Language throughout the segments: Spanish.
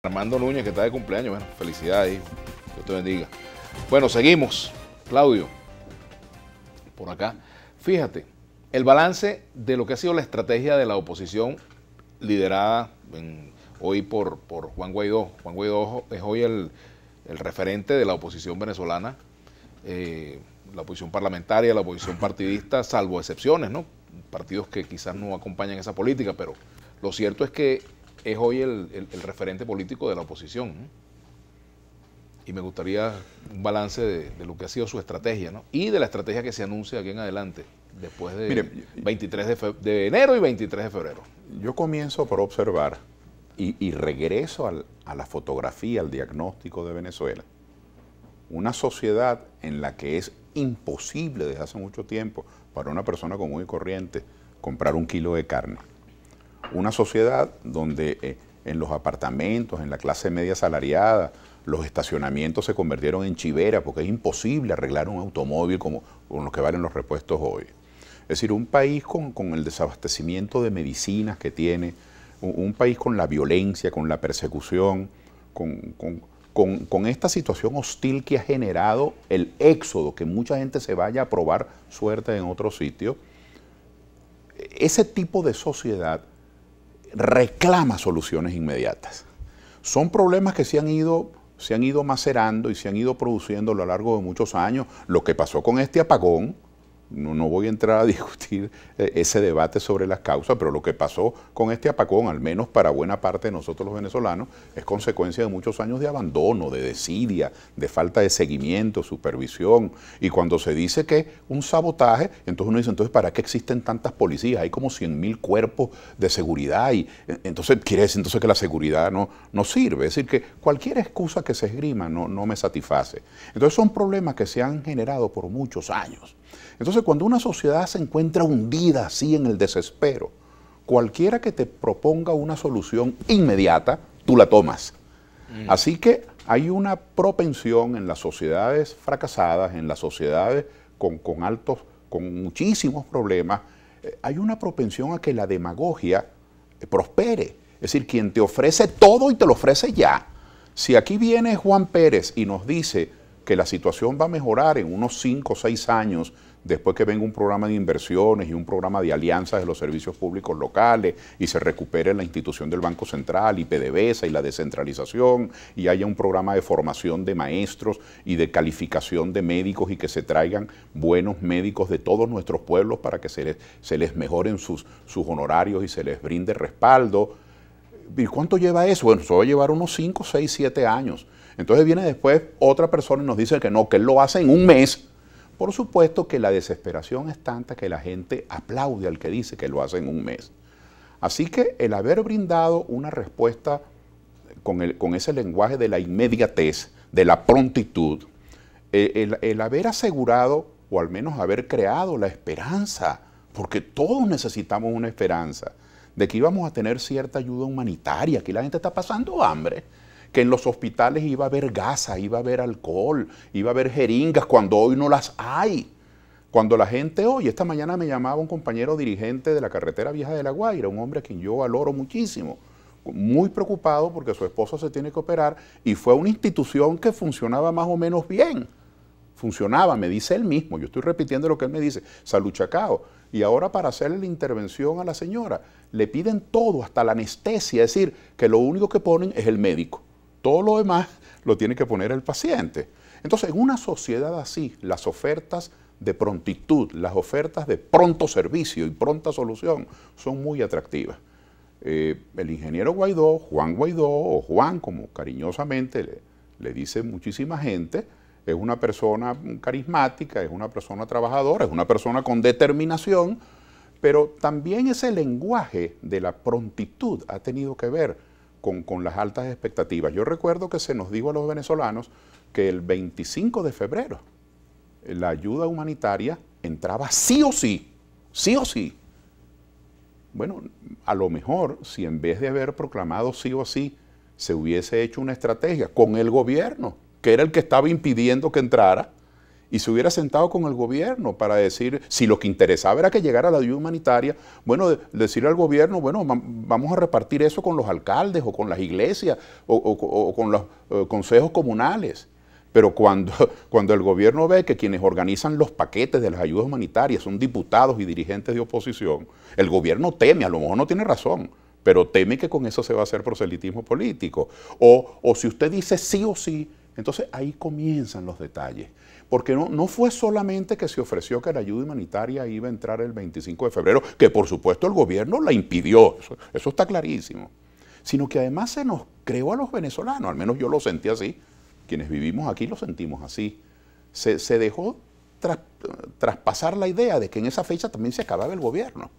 Armando Núñez, que está de cumpleaños. Bueno, felicidades, hijo. Dios te bendiga. Bueno, seguimos. Claudio, por acá. Fíjate, el balance de lo que ha sido la estrategia de la oposición liderada hoy por Juan Guaidó. Juan Guaidó es hoy el referente de la oposición venezolana, la oposición parlamentaria, la oposición partidista, salvo excepciones, ¿no? Partidos que quizás no acompañan esa política, pero lo cierto es que es hoy el referente político de la oposición, ¿no? Y me gustaría un balance de lo que ha sido su estrategia, ¿no? Y de la estrategia que se anuncia aquí en adelante, después de 23 de enero y 23 de febrero. Yo comienzo por observar y regreso a la fotografía, al diagnóstico de Venezuela. Una sociedad en la que es imposible desde hace mucho tiempo para una persona común y corriente comprar un kilo de carne. Una sociedad donde en los apartamentos, en la clase media asalariada, los estacionamientos se convirtieron en chivera porque es imposible arreglar un automóvil con lo que valen los repuestos hoy. Es decir, un país con el desabastecimiento de medicinas que tiene, un país con la violencia, con la persecución, con esta situación hostil que ha generado el éxodo, que mucha gente se vaya a probar suerte en otro sitio. Ese tipo de sociedad reclama soluciones inmediatas. Son problemas que se han ido macerando y se han ido produciendo a lo largo de muchos años. Lo que pasó con este apagón, no voy a entrar a discutir ese debate sobre las causas, pero lo que pasó con este apagón, al menos para buena parte de nosotros los venezolanos, es consecuencia de muchos años de abandono, de desidia, de falta de seguimiento, supervisión. Y cuando se dice que un sabotaje, entonces uno dice, entonces ¿para qué existen tantas policías? Hay como 100.000 cuerpos de seguridad y entonces quiere decir entonces que la seguridad no sirve. Es decir, que cualquier excusa que se esgrima no me satisface. Entonces son problemas que se han generado por muchos años. Entonces, cuando una sociedad se encuentra hundida así en el desespero, cualquiera que te proponga una solución inmediata, tú la tomas. Así que hay una propensión en las sociedades fracasadas, en las sociedades con muchísimos problemas, hay una propensión a que la demagogia prospere. Es decir, quien te ofrece todo y te lo ofrece ya. Si aquí viene Juan Pérez y nos dice que la situación va a mejorar en unos 5 o 6 años, después que venga un programa de inversiones y un programa de alianzas de los servicios públicos locales y se recupere la institución del Banco Central y PDVSA y la descentralización y haya un programa de formación de maestros y de calificación de médicos y que se traigan buenos médicos de todos nuestros pueblos para que se les mejoren sus honorarios y se les brinde respaldo. ¿Y cuánto lleva eso? Bueno, eso va a llevar unos 5, 6, 7 años. Entonces viene después otra persona y nos dice que no, que él lo hace en un mes. Por supuesto que la desesperación es tanta que la gente aplaude al que dice que lo hace en un mes. Así que el haber brindado una respuesta con ese lenguaje de la inmediatez, de la prontitud, el haber asegurado o al menos haber creado la esperanza, porque todos necesitamos una esperanza, de que íbamos a tener cierta ayuda humanitaria, que la gente está pasando hambre, que en los hospitales iba a haber gasa, iba a haber alcohol, iba a haber jeringas, cuando hoy no las hay. Cuando la gente hoy, esta mañana me llamaba un compañero dirigente de la carretera vieja de La Guaira, un hombre a quien yo valoro muchísimo, muy preocupado porque su esposa se tiene que operar y fue una institución que funcionaba más o menos bien. Funcionaba, me dice él mismo, yo estoy repitiendo lo que él me dice, Salud Chacao. Y ahora para hacerle la intervención a la señora, le piden todo, hasta la anestesia, es decir, que lo único que ponen es el médico. Todo lo demás lo tiene que poner el paciente. Entonces, en una sociedad así, las ofertas de prontitud, las ofertas de pronto servicio y pronta solución son muy atractivas. El ingeniero Guaidó, Juan Guaidó, o Juan, como cariñosamente le dice muchísima gente, es una persona carismática, es una persona trabajadora, es una persona con determinación, pero también ese lenguaje de la prontitud ha tenido que ver con las altas expectativas. Yo recuerdo que se nos dijo a los venezolanos que el 25 de febrero la ayuda humanitaria entraba sí o sí, sí o sí. Bueno, a lo mejor si en vez de haber proclamado sí o sí, se hubiese hecho una estrategia con el gobierno, que era el que estaba impidiendo que entrara, y se hubiera sentado con el gobierno para decir, si lo que interesaba era que llegara la ayuda humanitaria, bueno, decirle al gobierno, bueno, vamos a repartir eso con los alcaldes o con las iglesias o con los consejos comunales. Pero cuando el gobierno ve que quienes organizan los paquetes de las ayudas humanitarias son diputados y dirigentes de oposición, el gobierno teme, a lo mejor no tiene razón, pero teme que con eso se va a hacer proselitismo político. O si usted dice sí o sí, entonces ahí comienzan los detalles. Porque no fue solamente que se ofreció que la ayuda humanitaria iba a entrar el 25 de febrero, que por supuesto el gobierno la impidió, eso está clarísimo, sino que además se nos creó a los venezolanos, al menos yo lo sentí así, quienes vivimos aquí lo sentimos así, se dejó traspasar la idea de que en esa fecha también se acababa el gobierno.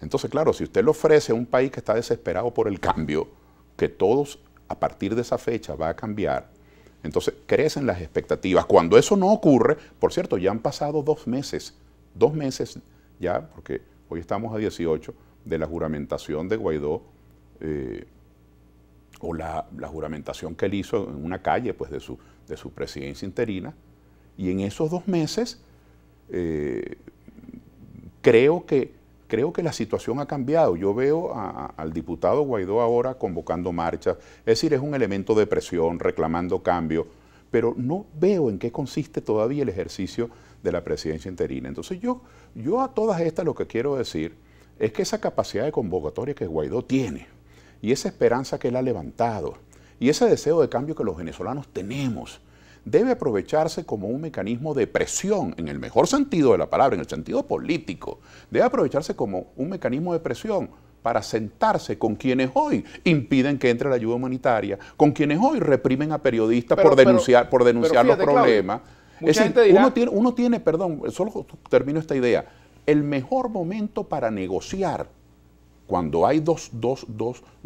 Entonces, claro, si usted le ofrece a un país que está desesperado por el cambio, que todos a partir de esa fecha va a cambiar, entonces crecen las expectativas. Cuando eso no ocurre, por cierto, ya han pasado 2 meses ya, porque hoy estamos a 18, de la juramentación de Guaidó, o la juramentación que él hizo en una calle pues, de su presidencia interina, y en esos 2 meses creo que la situación ha cambiado. Yo veo al diputado Guaidó ahora convocando marchas, es decir, es un elemento de presión, reclamando cambio, pero no veo en qué consiste todavía el ejercicio de la presidencia interina. Entonces yo a todas estas lo que quiero decir es que esa capacidad de convocatoria que Guaidó tiene, y esa esperanza que él ha levantado, y ese deseo de cambio que los venezolanos tenemos, debe aprovecharse como un mecanismo de presión, en el mejor sentido de la palabra, en el sentido político. Debe aprovecharse como un mecanismo de presión para sentarse con quienes hoy impiden que entre la ayuda humanitaria, con quienes hoy reprimen a periodistas por denunciar fíjate, los problemas. Claudio, es decir, dirá, uno tiene, perdón, solo termino esta idea, el mejor momento para negociar cuando hay dos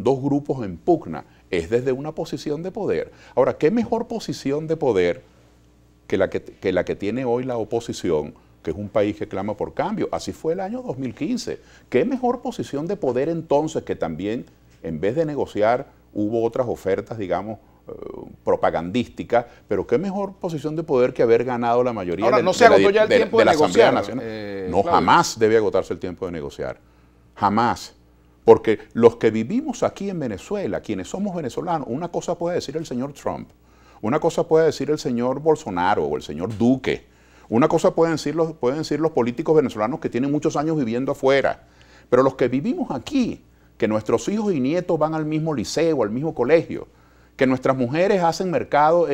grupos en pugna es desde una posición de poder. Ahora, ¿qué mejor posición de poder que la que tiene hoy la oposición, que es un país que clama por cambio? Así fue el año 2015. ¿Qué mejor posición de poder entonces que también, en vez de negociar, hubo otras ofertas, digamos, propagandísticas, pero qué mejor posición de poder que haber ganado la mayoría Ahora, de, no se agotó ya el tiempo de la negociar, Asamblea Nacional? No, Claudio. jamás debe agotarse el tiempo de negociar. Jamás. Porque los que vivimos aquí en Venezuela, quienes somos venezolanos, una cosa puede decir el señor Trump, una cosa puede decir el señor Bolsonaro o el señor Duque, una cosa pueden decir los políticos venezolanos que tienen muchos años viviendo afuera, pero los que vivimos aquí, que nuestros hijos y nietos van al mismo liceo, al mismo colegio, que nuestras mujeres hacen mercado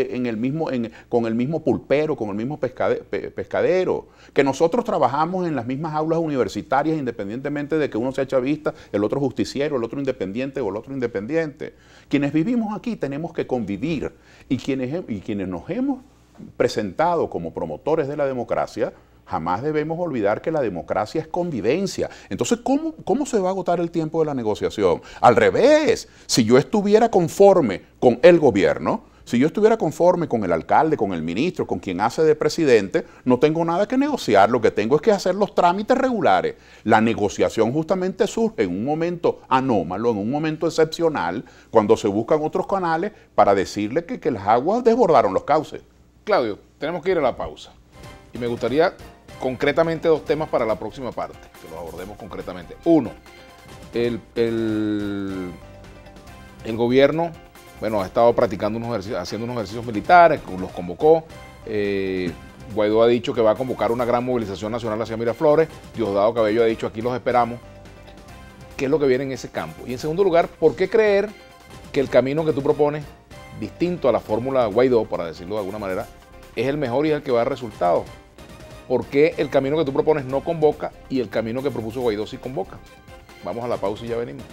con el mismo pulpero, con el mismo pescadero, que nosotros trabajamos en las mismas aulas universitarias independientemente de que uno sea chavista, el otro justiciero, el otro independiente o el otro independiente. Quienes vivimos aquí tenemos que convivir y quienes nos hemos presentado como promotores de la democracia, jamás debemos olvidar que la democracia es convivencia. Entonces, ¿cómo se va a agotar el tiempo de la negociación? Al revés, si yo estuviera conforme con el gobierno, si yo estuviera conforme con el alcalde, con el ministro, con quien hace de presidente, no tengo nada que negociar, lo que tengo es que hacer los trámites regulares. La negociación justamente surge en un momento anómalo, en un momento excepcional, cuando se buscan otros canales para decirle que las aguas desbordaron los cauces. Claudio, tenemos que ir a la pausa. Y me gustaría concretamente 2 temas para la próxima parte, que los abordemos concretamente. Uno, el gobierno, bueno, ha estado practicando haciendo unos ejercicios militares, los convocó. Guaidó ha dicho que va a convocar una gran movilización nacional hacia Miraflores. Diosdado Cabello ha dicho, aquí los esperamos. ¿Qué es lo que viene en ese campo? Y en segundo lugar, ¿por qué creer que el camino que tú propones, distinto a la fórmula Guaidó, para decirlo de alguna manera, es el mejor y es el que va a dar resultados? ¿Por qué el camino que tú propones no convoca y el camino que propuso Guaidó sí convoca? Vamos a la pausa y ya venimos.